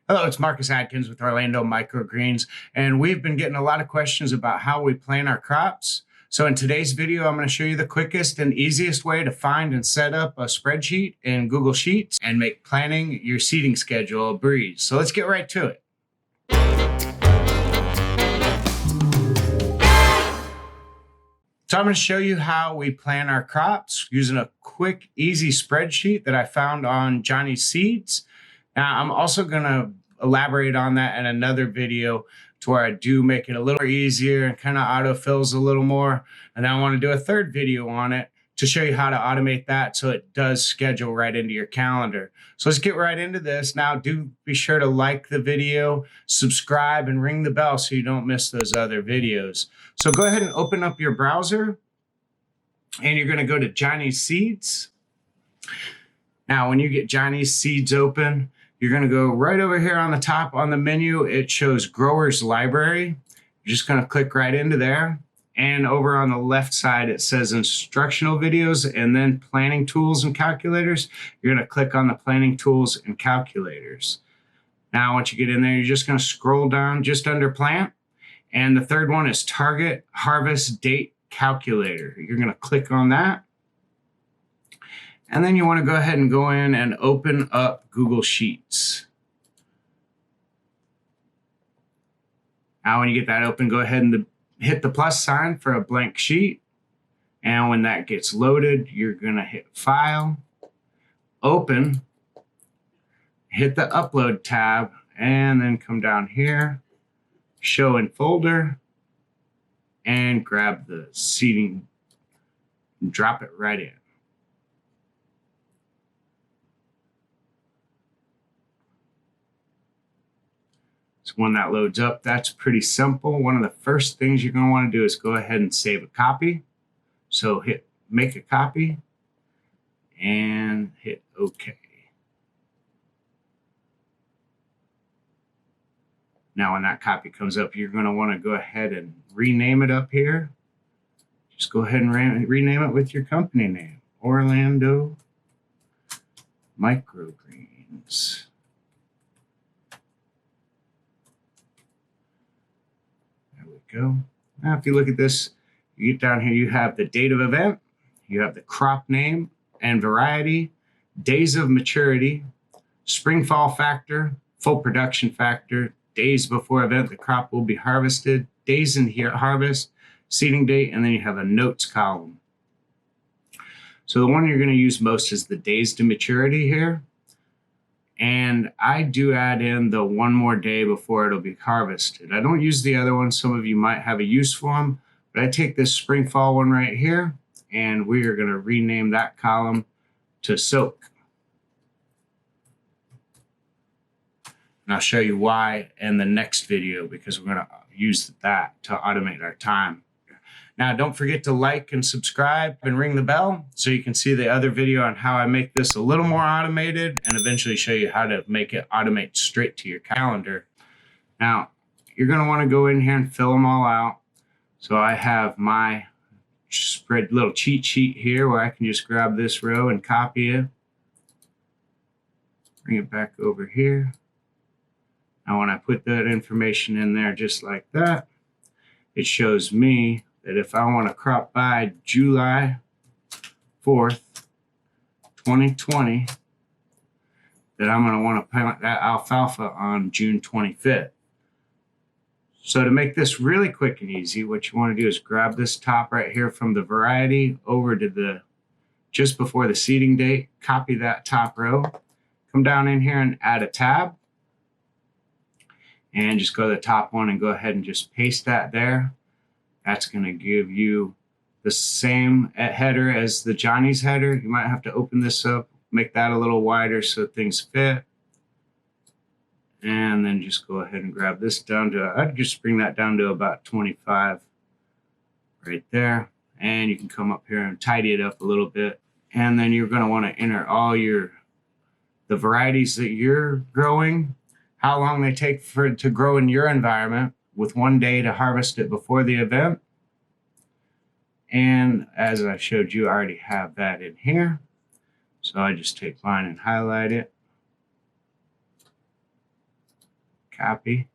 Hello, it's Marcus Adkins with Orlando Microgreens, and we've been getting a lot of questions about how we plan our crops. So in today's video, I'm going to show you the quickest and easiest way to find and set up a spreadsheet in Google Sheets and make planning your seeding schedule a breeze. So let's get right to it. So I'm going to show you how we plan our crops using a quick, easy spreadsheet that I found on Johnny's Seeds. Now, I'm also going to elaborate on that in another video to where I do make it a little easier and kind of autofills a little more. And then I want to do a third video on it to show you how to automate that so it does schedule right into your calendar. So let's get right into this. Now, do be sure to like the video, subscribe, and ring the bell so you don't miss those other videos. So go ahead and open up your browser, and you're going to go to Johnny's Seeds. Now, when you get Johnny's Seeds open, you're going to go right over here on the top on the menu. It shows Growers Library. You're just going to click right into there. And over on the left side, it says Instructional Videos and then Planning Tools and Calculators. You're going to click on the Planning Tools and Calculators. Now, once you get in there, you're just going to scroll down just under Plant. And the third one is Target Harvest Date Calculator. You're going to click on that. And then you want to go ahead and go in and open up Google Sheets. Now, when you get that open, go ahead and hit the plus sign for a blank sheet. And when that gets loaded, you're going to hit File, Open, hit the Upload tab, and then come down here, Show in Folder, and grab the seeding and drop it right in. So when that loads up, that's pretty simple. One of the first things you're going to want to do is go ahead and save a copy. So hit Make a Copy and hit OK. Now when that copy comes up, you're going to want to go ahead and rename it up here. Just go ahead and rename it with your company name, Orlando Microgreens. Go. Now, if you look at this, you get down here, you have the date of event, you have the crop name and variety, days of maturity, spring fall factor, full production factor, days before event the crop will be harvested, days in here harvest, seeding date, and then you have a notes column. So the one you're going to use most is the days to maturity here. And I do add in the one more day before it'll be harvested. I don't use the other one. Some of you might have a use for them, but I take this spring fall one right here, and we are going to rename that column to soak. And I'll show you why in the next video, because we're going to use that to automate our time. Now, don't forget to like and subscribe and ring the bell so you can see the other video on how I make this a little more automated and eventually show you how to make it automate straight to your calendar. Now, you're going to want to go in here and fill them all out. So I have my little cheat sheet here where I can just grab this row and copy it. Bring it back over here. Now, when I put that information in there just like that, it shows me that if I want to crop by July 4th, 2020, that I'm going to want to plant that alfalfa on June 25th. So to make this really quick and easy, what you want to do is grab this top right here from the variety over to the just before the seeding date, copy that top row, come down in here and add a tab, and just go to the top one and go ahead and just paste that there. That's going to give you the same header as the Johnny's header. You might have to open this up, make that a little wider so things fit. And then just go ahead and grab this down to, I'd just bring that down to about 25 right there. And you can come up here and tidy it up a little bit. And then you're going to want to enter all the varieties that you're growing, how long they take for it to grow in your environment, with 1 day to harvest it before the event. And as I showed you, I already have that in here. So I just take mine and highlight it. copy.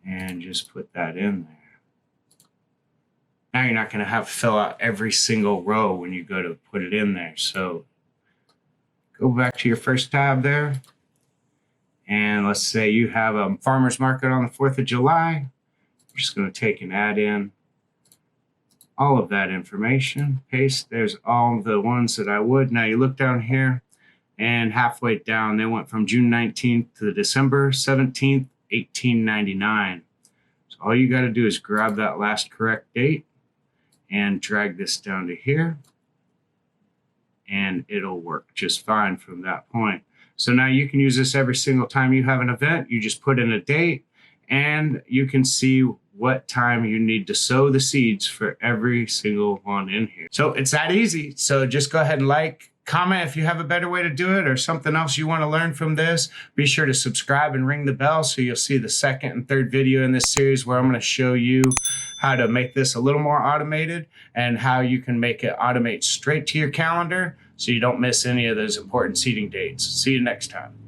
And just put that in there. Now you're not going to have to fill out every single row when you go to put it in there. So go back to your first tab there. And let's say you have a farmer's market on the 4th of July. I'm just going to take and add in all of that information. Paste. There's all the ones that I would. Now you look down here and halfway down, they went from June 19th to December 17th, 1899. So all you got to do is grab that last correct date and drag this down to here, and it'll work just fine from that point. So now you can use this every single time you have an event. You just put in a date, and you can see what time you need to sow the seeds for every single one in here. So it's that easy. So just go ahead and like, comment if you have a better way to do it or something else you want to learn from this. Be sure to subscribe and ring the bell so you'll see the second and third video in this series where I'm going to show you how to make this a little more automated and how you can make it automate straight to your calendar so you don't miss any of those important seeding dates. See you next time.